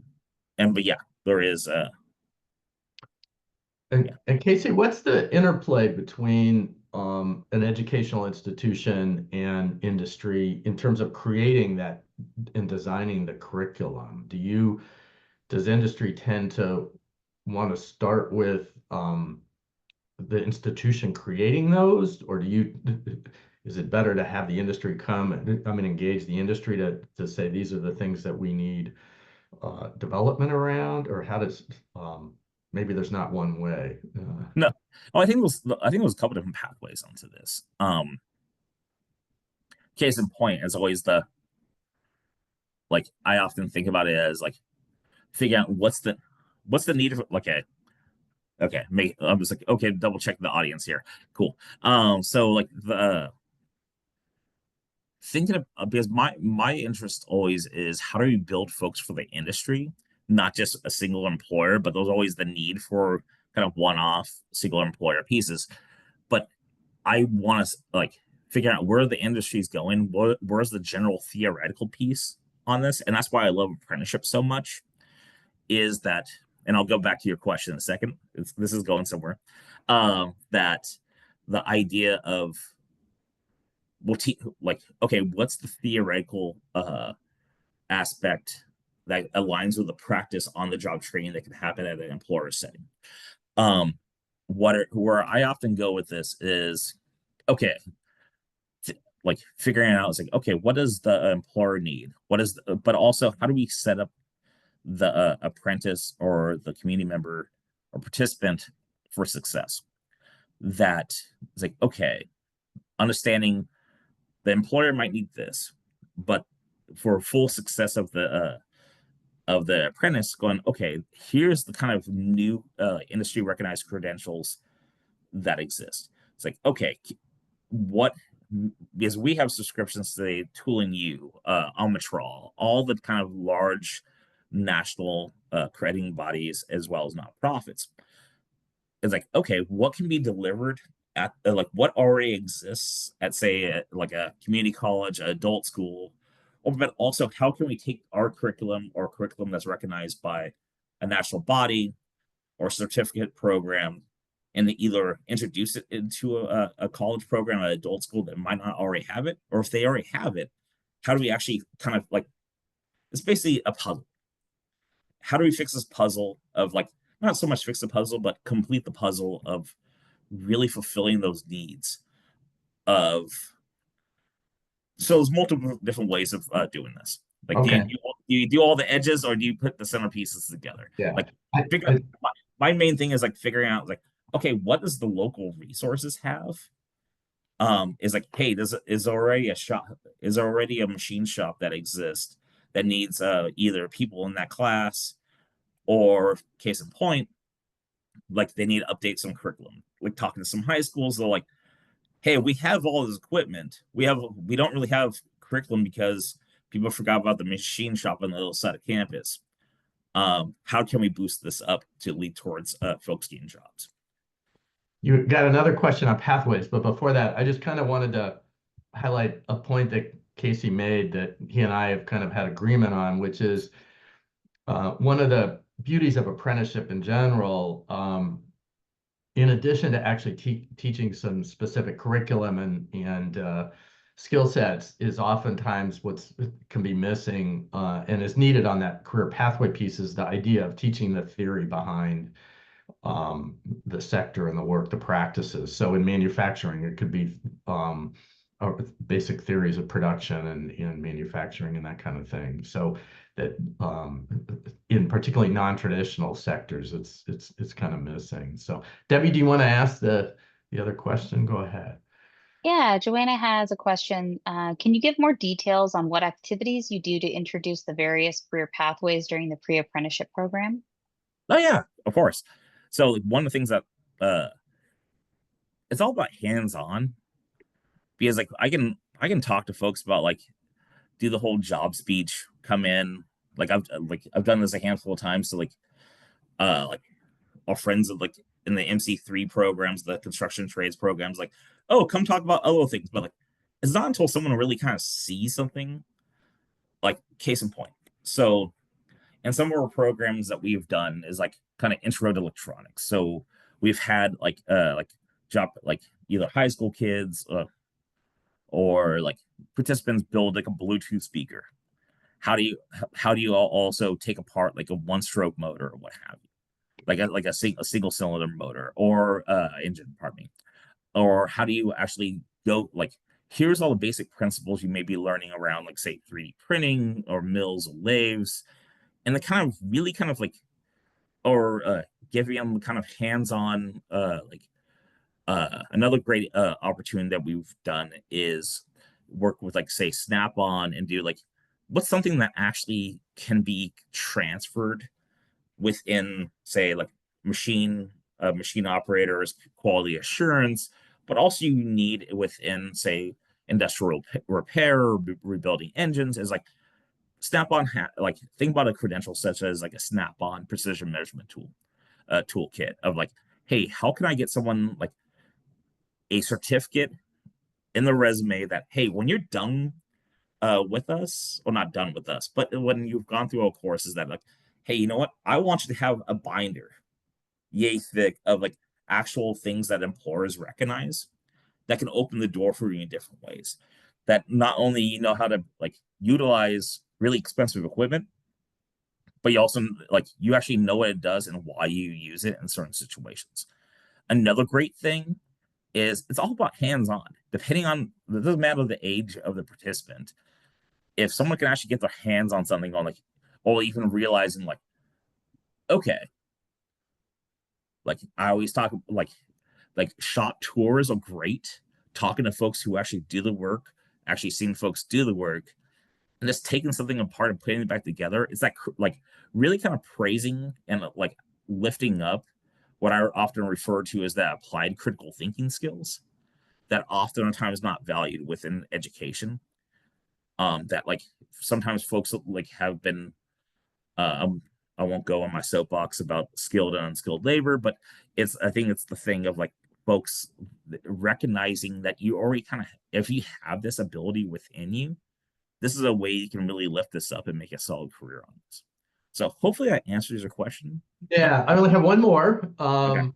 D: yeah, there is
B: And Casey, what's the interplay between an educational institution and industry in terms of creating that and designing the curriculum? Does industry tend to want to start with the institution creating those, or is it better to have the industry come and engage the industry to say these are the things that we need development around, or how does maybe there's not one way.
D: No, I think there's a couple different pathways onto this. Case in point, as always, I often think about it as like figure out what's the need of okay, I'm just like, okay, double check the audience here. Cool. So like thinking of, because my interest always is how do we build folks for the industry, not just a single employer, but there's always the need for kind of one-off single employer pieces. But I want to like figure out where the industry is going, where's the general theoretical piece on this, and that's why I love apprenticeship so much. Is that, and I'll go back to your question in a second. This is going somewhere. That the idea of like, okay, what's the theoretical aspect that aligns with the practice on the job training that can happen at an employer setting? Where I often go with this is, okay, like figuring out, it's like, okay, what does the employer need? But also, how do we set up the apprentice or the community member or participant for success? That is like, okay, understanding the employer might need this, but for full success of the apprentice, going, okay, here's the kind of new industry recognized credentials that exist. It's like, okay, because we have subscriptions to the Tooling U, Almatrol, all the kind of large national crediting bodies as well as nonprofits. It's like, okay, what can be delivered at like what already exists at, say, like a community college, an adult school, but also how can we take our curriculum or curriculum that's recognized by a national body or certificate program and they either introduce it into a college program, an adult school that might not already have it, or if they already have it, how do we actually kind of like, it's basically a puzzle. How do we fix this puzzle of like, not so much fix the puzzle, but complete the puzzle of really fulfilling those needs of, so there's multiple different ways of doing this. Like,
B: okay.
D: do you do all the edges or do you put the centerpieces together?
B: Yeah.
D: Like, my main thing is like figuring out like, okay, what does the local resources have? Is like, hey, is already a machine shop that exists that needs either people in that class or, case in point, like they need to update some curriculum. Like talking to some high schools, they're like, hey, we have all this equipment. We don't really have curriculum because people forgot about the machine shop on the other side of campus. How can we boost this up to lead towards folks getting jobs?
B: You got another question on pathways, but before that, I just kind of wanted to highlight a point that Casey made that he and I have kind of had agreement on, which is one of the beauties of apprenticeship in general, in addition to actually teaching some specific curriculum and skill sets, is oftentimes what's can be missing and is needed on that career pathway piece, is the idea of teaching the theory behind the sector and the work, the practices. So in manufacturing, it could be basic theories of production and manufacturing and that kind of thing. So that in particularly non-traditional sectors, it's kind of missing. So Debbie, do you want to ask the other question? Go ahead.
C: Yeah, Joanna has a question. Can you give more details on what activities you do to introduce the various career pathways during the pre-apprenticeship program?
D: Oh yeah, of course. So like, one of the things that it's all about hands-on, because like I can talk to folks about like do the whole job speech, come in, like I've done this a handful of times. So like our friends of like in the MC3 programs, the construction trades programs, like, oh, come talk about other things. But like it's not until someone really kind of sees something, like case in point. So and some of our programs that we've done is like kind of intro to electronics. So we've had like job like either high school kids or like participants build like a Bluetooth speaker. How do you also take apart like a one stroke motor or what have you, like a single cylinder motor or engine, pardon me, or how do you actually go like here's all the basic principles you may be learning around like say 3D printing or mills or lathes, and the kind of really kind of like or giving them kind of hands-on another great opportunity that we've done is work with like say Snap-on and do like what's something that actually can be transferred within say like machine operators, quality assurance, but also you need within say industrial repair or rebuilding engines is like Snap-on like think about a credential such as like a Snap-on precision measurement toolkit of like, hey, how can I get someone like a certificate in the resume that hey, when you're done with us, or not done with us, but when you've gone through a course, is that like, hey, you know what? I want you to have a binder, yay thick, of like actual things that employers recognize that can open the door for you in different ways. That not only you know how to like utilize really expensive equipment, but you also like you actually know what it does and why you use it in certain situations. Another great thing is it's all about hands-on. Depending on it doesn't matter the age of the participant. If someone can actually get their hands on something on like, or even realizing like, okay, like I always talk like shop tours are great. Talking to folks who actually do the work, actually seeing folks do the work, and just taking something apart and putting it back together. It's that like really kind of praising and like lifting up what I often refer to as that applied critical thinking skills that oftentimes not valued within education. That like sometimes folks like have been I won't go on my soapbox about skilled and unskilled labor, but I think it's the thing of like folks recognizing that you already kind of if you have this ability within you, this is a way you can really lift this up and make a solid career on this. So hopefully that answers your question.
B: Yeah, I only have one more
D: Okay.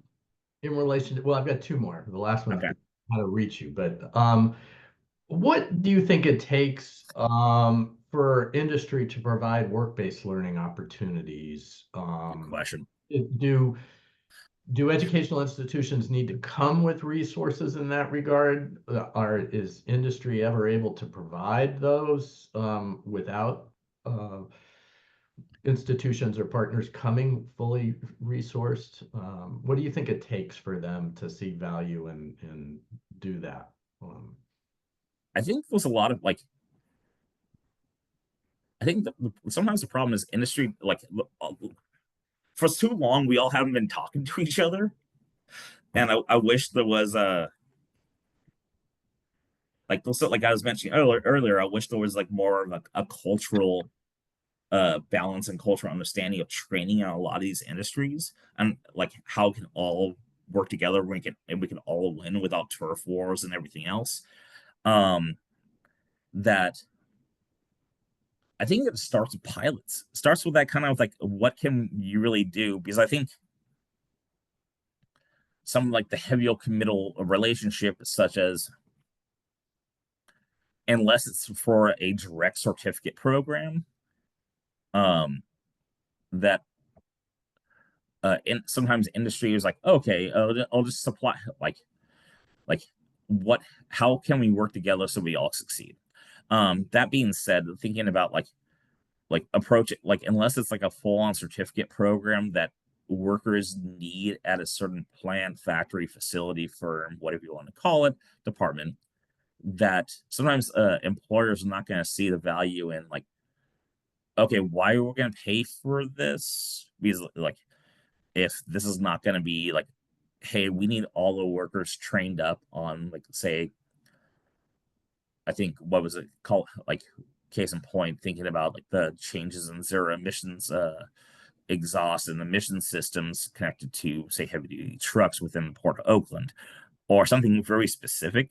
B: in relation to, well, I've got two more. The last one's
D: Okay.
B: how to reach you, but what do you think it takes for industry to provide work-based learning opportunities?
D: Good question.
B: Do educational institutions need to come with resources in that regard? Or is industry ever able to provide those without institutions or partners coming fully resourced? What do you think it takes for them to see value and do that?
D: I think there's a lot of like I think sometimes the problem is industry like for too long we all haven't been talking to each other, and I wish there was like I was mentioning earlier, I wish there was like more of a cultural balance and cultural understanding of training in a lot of these industries, and like how we can all work together, we can all win without turf wars and everything else. That I think it starts with pilots. It starts with that kind of like, what can you really do? Because I think some like the heavy committal relationship, such as, unless it's for a direct certificate program, that sometimes industry is like, okay, I'll just supply like what, how can we work together so we all succeed? That being said, thinking about like approach it, like unless it's like a full-on certificate program that workers need at a certain plant, factory, facility, firm, whatever you want to call it, department, that sometimes employers are not going to see the value in, like, okay, why are we going to pay for this? Because like, if this is not going to be like, hey, we need all the workers trained up on, like, say, I think, what was it called, like, case in point, thinking about like the changes in zero emissions exhaust and emission systems connected to, say, heavy duty trucks within the Port of Oakland, or something very specific.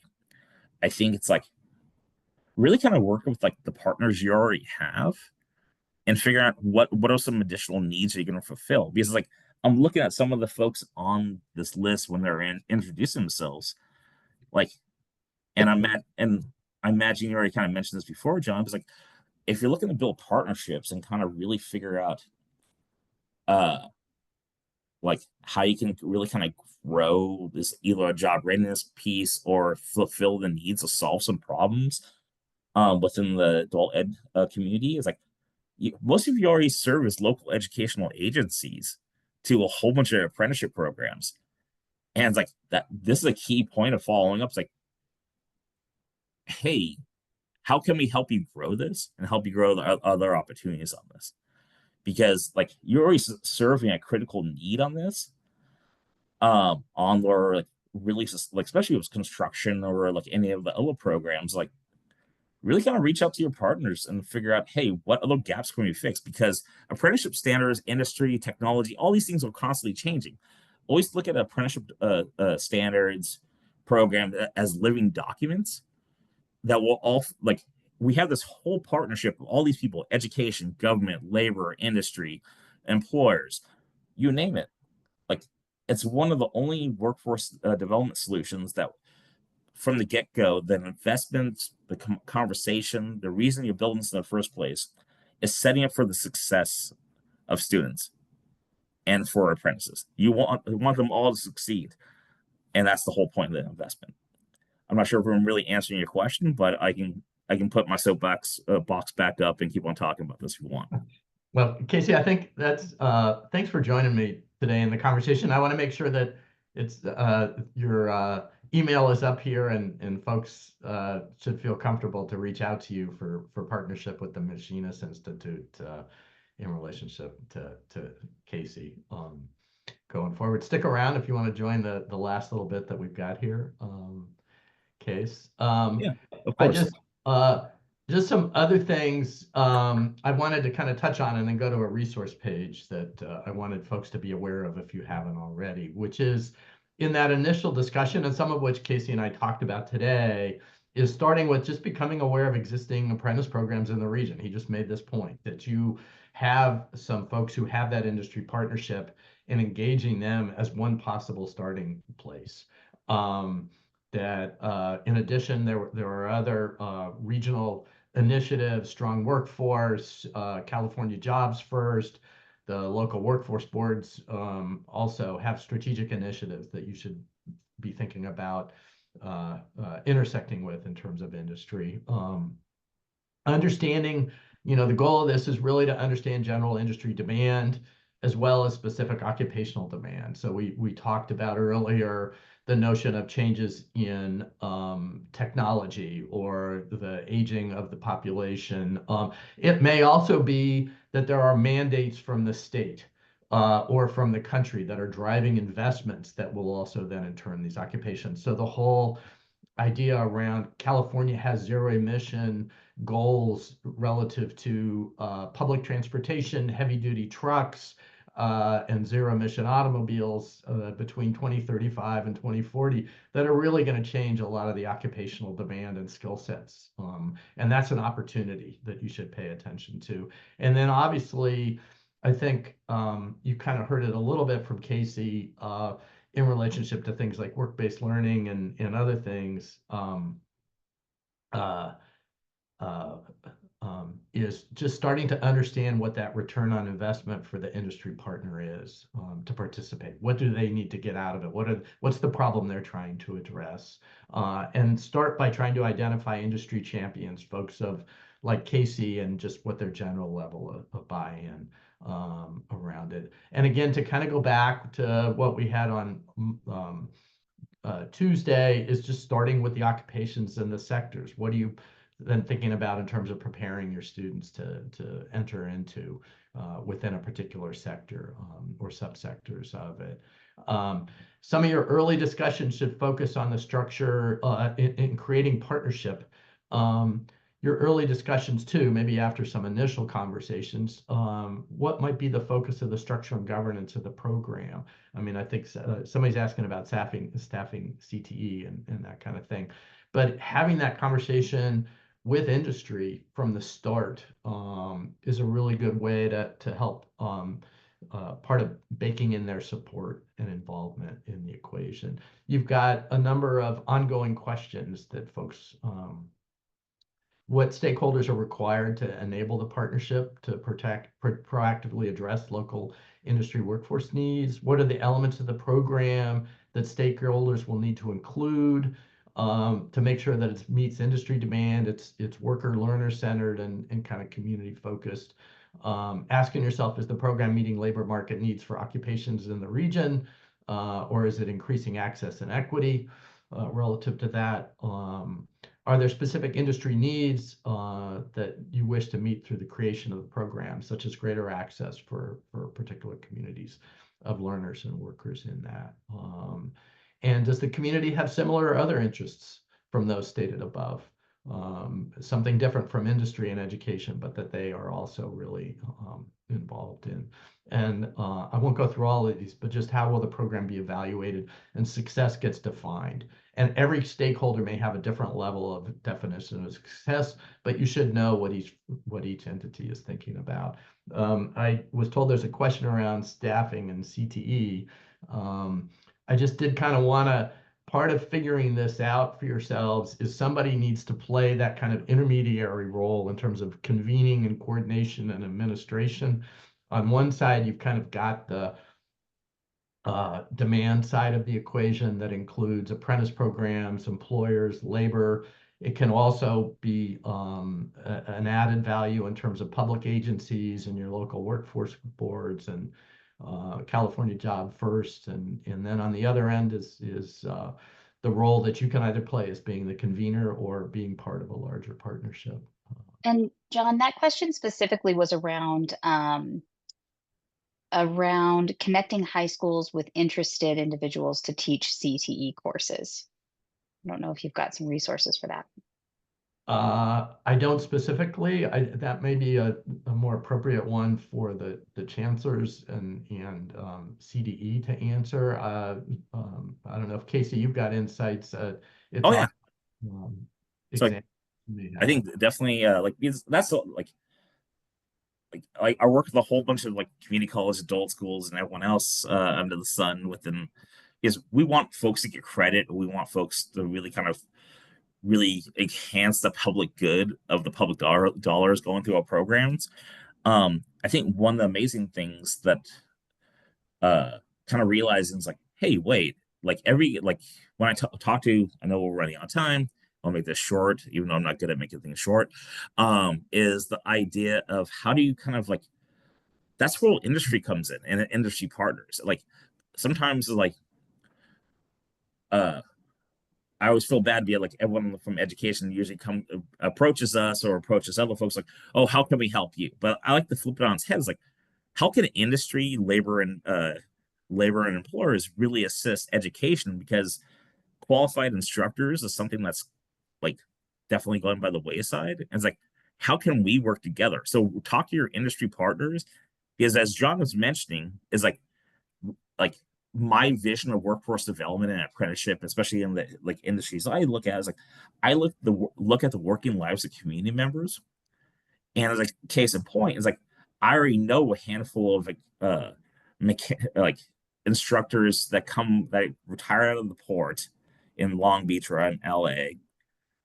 D: I think it's like really kind of working with like the partners you already have and figuring out what are some additional needs you're going to fulfill. Because like, I'm looking at some of the folks on this list when they're introducing themselves, like, and I imagine you already kind of mentioned this before, John. Because like, if you're looking to build partnerships and kind of really figure out like how you can really kind of grow this, either a job readiness piece or fulfill the needs to solve some problems within the adult ed community, is like, most of you already serve as local educational agencies to a whole bunch of apprenticeship programs. And it's like that, this is a key point of following up. It's like, hey, how can we help you grow this and help you grow the other opportunities on this? Because like, you're already serving a critical need on this, on, or like really, like, especially with construction or like any of the other programs, like really kind of reach out to your partners and figure out, hey, what other gaps can we fix? Because apprenticeship standards, industry, technology, all these things are constantly changing. Always look at apprenticeship standards program as living documents that will all, like, we have this whole partnership of all these people: education, government, labor, industry, employers, you name it. Like, it's one of the only workforce development solutions that, from the get-go, the investments, the conversation, the reason you're building this in the first place is setting up for the success of students and for apprentices. You want them all to succeed, and that's the whole point of the investment. I'm not sure if I'm really answering your question, but I can put my soapbox box back up and keep on talking about this if you want.
B: Well, Casey, I think that's thanks for joining me today in the conversation. I want to make sure that it's your email is up here, and folks should feel comfortable to reach out to you for partnership with the Machinist Institute in relationship to Casey going forward. Stick around if you want to join the last little bit that we've got here, Case.
D: Yeah, of
B: I
D: course.
B: just some other things I wanted to kind of touch on, and then go to a resource page that I wanted folks to be aware of if you haven't already, which is in that initial discussion, and some of which Casey and I talked about today, is starting with just becoming aware of existing apprentice programs in the region. He just made this point that you have some folks who have that industry partnership, and engaging them as one possible starting place. That in addition, there are other regional initiatives: Strong Workforce, California Jobs First. The local workforce boards also have strategic initiatives that you should be thinking about intersecting with in terms of industry. Understanding, the goal of this is really to understand general industry demand as well as specific occupational demand. So we talked about earlier the notion of changes in technology or the aging of the population. It may also be that there are mandates from the state or from the country that are driving investments that will also then in turn these occupations. So the whole idea around California has zero emission goals relative to public transportation, heavy duty trucks, and zero emission automobiles between 2035 and 2040 that are really going to change a lot of the occupational demand and skill sets. And that's an opportunity that you should pay attention to. And then obviously, I think you kind of heard it a little bit from Casey in relationship to things like work-based learning and other things. Is just starting to understand what that return on investment for the industry partner is to participate. What do they need to get out of it? What's the problem they're trying to address? And start by trying to identify industry champions, folks of like Casey, and just what their general level of buy-in around it. And again, to kind of go back to what we had on Tuesday, is just starting with the occupations and the sectors. What do you then thinking about in terms of preparing your students to enter into within a particular sector or subsectors of it. Some of your early discussions should focus on the structure in creating partnership. Your early discussions too, maybe after some initial conversations, what might be the focus of the structure and governance of the program? I mean, I think somebody's asking about staffing CTE and that kind of thing. But having that conversation with industry from the start is a really good way to help part of baking in their support and involvement in the equation. You've got a number of ongoing questions that folks, what stakeholders are required to enable the partnership to proactively address local industry workforce needs? What are the elements of the program that stakeholders will need to include to make sure that it meets industry demand, it's worker learner centered and kind of community focused? Asking yourself, is the program meeting labor market needs for occupations in the region, or is it increasing access and equity relative to that? Are there specific industry needs that you wish to meet through the creation of the program, such as greater access for particular communities of learners and workers in that? And does the community have similar or other interests from those stated above? Something different from industry and education, but that they are also really involved in. And I won't go through all of these, but just how will the program be evaluated and success gets defined? And every stakeholder may have a different level of definition of success, but you should know what each entity is thinking about. I was told there's a question around staffing and CTE. I just did kind of want to, part of figuring this out for yourselves is somebody needs to play that kind of intermediary role in terms of convening and coordination and administration. On one side, you've kind of got the demand side of the equation that includes apprentice programs, employers, labor. It can also be an added value in terms of public agencies and your local workforce boards and California Job First, and then on the other end is the role that you can either play as being the convener or being part of a larger partnership.
C: And John, that question specifically was around connecting high schools with interested individuals to teach CTE courses. I don't know if you've got some resources for that.
B: I don't specifically. That may be a more appropriate one for the chancellors and CDE to answer. I don't know if Casey, you've got insights.
D: Oh yeah. So I think definitely that's like I work with a whole bunch of like community college, adult schools, and everyone else under the sun within. Is we want folks to get credit. We want folks to really kind of really enhance the public good of the public dollars going through our programs. I think one of the amazing things that kind of realizing is like, hey, wait, like when I talk to, I know we're running out of time. I'll make this short, even though I'm not good at making things short. Is the idea of how do you kind of like, that's where industry comes in and industry partners. Like sometimes like, I always feel bad being like everyone from education usually approaches us or approaches other folks like, oh, how can we help you? But I like to flip it on its head. It's like, how can industry, labor and employers really assist education? Because qualified instructors is something that's like definitely going by the wayside. And it's like, how can we work together? So talk to your industry partners Because as John was mentioning, is like my vision of workforce development and apprenticeship, especially in the like industries I look at, is like I look at the working lives of community members, and it's like case in point is like I already know a handful of like instructors that retire out of the port in Long Beach or in LA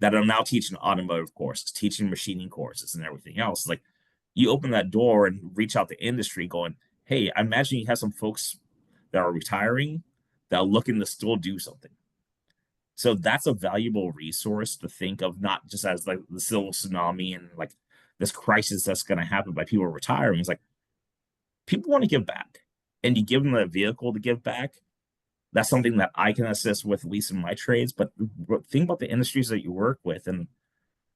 D: that are now teaching automotive courses, teaching machining courses, and everything else. Like you open that door and reach out to industry, going, "Hey, I imagine you have some folks that are retiring that are looking to still do something." So that's a valuable resource to think of, not just as like the civil tsunami and like this crisis that's going to happen by people retiring. It's like people want to give back, and you give them a vehicle to give back. That's something that I can assist with, at least in my trades. But think about the industries that you work with, and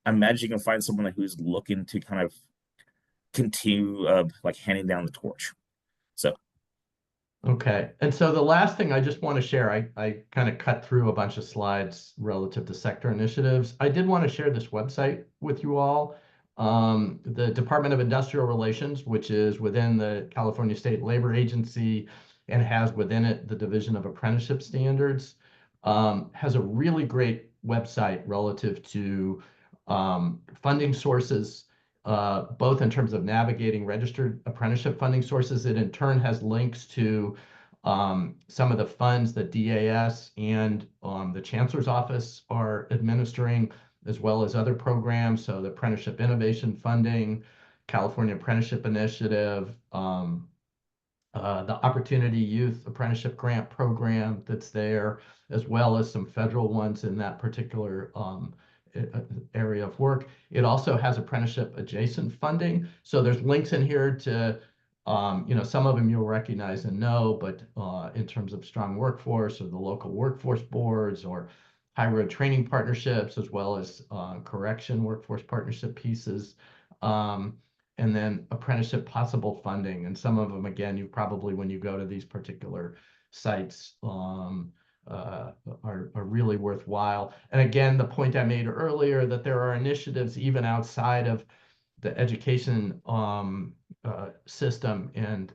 D: I imagine you can find someone who's looking to kind of continue like handing down the torch. So
B: Okay, and so the last thing I just want to share, I kind of cut through a bunch of slides relative to sector initiatives. I did want to share this website with you all. The Department of Industrial Relations, which is within the California State Labor Agency and has within it the Division of Apprenticeship Standards, has a really great website relative to funding sources, both in terms of navigating registered apprenticeship funding sources. It in turn has links to some of the funds that DAS and the Chancellor's Office are administering, as well as other programs. So the Apprenticeship Innovation Funding, California Apprenticeship Initiative, the Opportunity Youth Apprenticeship Grant Program that's there, as well as some federal ones in that particular area of work. It also has apprenticeship adjacent funding. So there's links in here to, some of them you'll recognize and know, but in terms of strong workforce or the local workforce boards or high road training partnerships, as well as correction workforce partnership pieces. And then apprenticeship possible funding. And some of them, again, you probably, when you go to these particular sites, are really worthwhile. And again, the point I made earlier that there are initiatives even outside of the education system and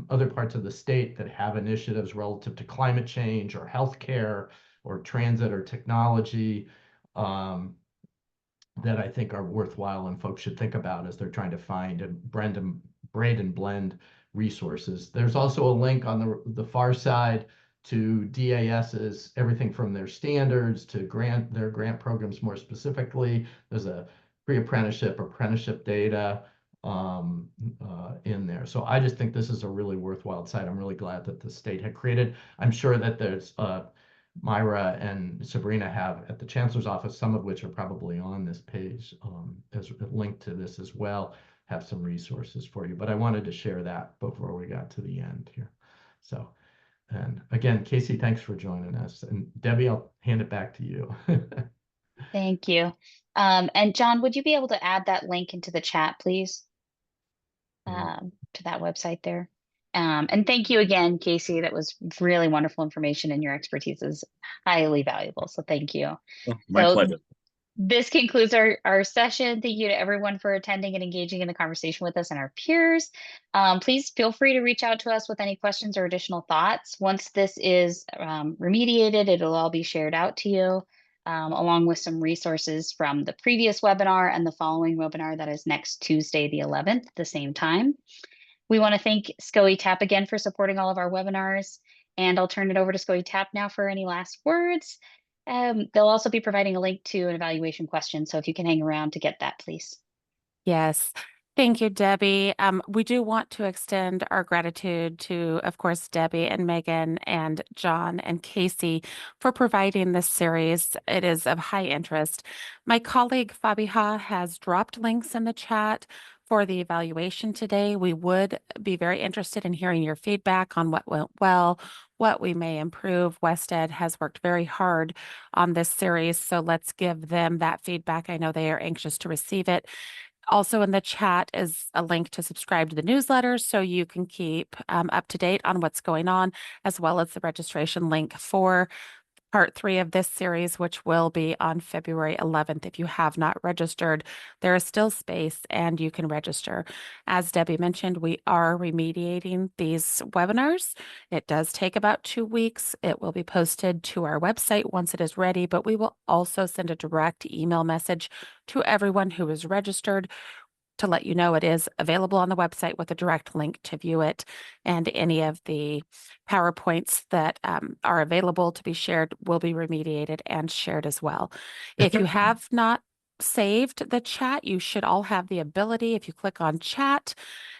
B: other parts of the state that have initiatives relative to climate change or healthcare or transit or technology that I think are worthwhile and folks should think about as they're trying to find and braid and blend resources. There's also a link on the far side to DAS's everything from their standards to their grant programs more specifically. There's a apprenticeship data in there. So I just think this is a really worthwhile site. I'm really glad that the state had created. I'm sure that there's Myra and Sabrina have at the Chancellor's Office, some of which are probably on this page as linked to this as well, have some resources for you. But I wanted to share that before we got to the end here. So, and again, Casey, thanks for joining us. And Debbie, I'll hand it back to you.
C: Thank you. And John, would you be able to add that link into the chat, please? To that website there. And thank you again, Casey. That was really wonderful information, and your expertise is highly valuable. So thank you.
D: Oh, my pleasure.
C: This concludes our session. Thank you to everyone for attending and engaging in the conversation with us and our peers. Please feel free to reach out to us with any questions or additional thoughts. Once this is remediated, it'll all be shared out to you, along with some resources from the previous webinar and the following webinar that is next Tuesday, the 11th, at the same time. We want to thank SCOE TAP again for supporting all of our webinars, and I'll turn it over to SCOE TAP now for any last words. They'll also be providing a link to an evaluation question, so if you can hang around to get that, please.
E: Yes. Thank you, Debbie. We do want to extend our gratitude to, of course, Debbie and Megan and John and Casey for providing this series. It is of high interest. My colleague Fabiha has dropped links in the chat for the evaluation today. We would be very interested in hearing your feedback on what went well, what we may improve. WestEd has worked very hard on this series, so let's give them that feedback. I know they are anxious to receive it. Also in the chat is a link to subscribe to the newsletter so you can keep up to date on what's going on, as well as the registration link for part 3 of this series, which will be on February 11th. If you have not registered, there is still space and you can register. As Debbie mentioned, we are remediating these webinars. It does take about 2 weeks. It will be posted to our website once it is ready, but we will also send a direct email message to everyone who is registered to let you know it is available on the website with a direct link to view it, and any of the PowerPoints that are available to be shared will be remediated and shared as well. If you have not saved the chat, you should all have the ability. If you click on chat,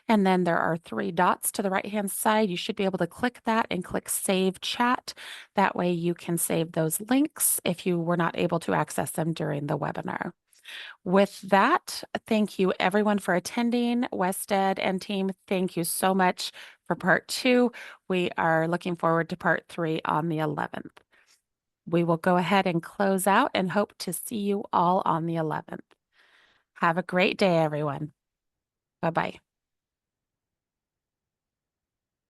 E: and then there are 3 dots to the right-hand side, you should be able to click that and click Save Chat. That way you can save those links if you were not able to access them during the webinar. With that, thank you everyone for attending. Wested and team, thank you so much for part 2. We are looking forward to part 3 on the 11th. We will go ahead and close out and hope to see you all on the 11th. Have a great day, everyone. Bye-bye.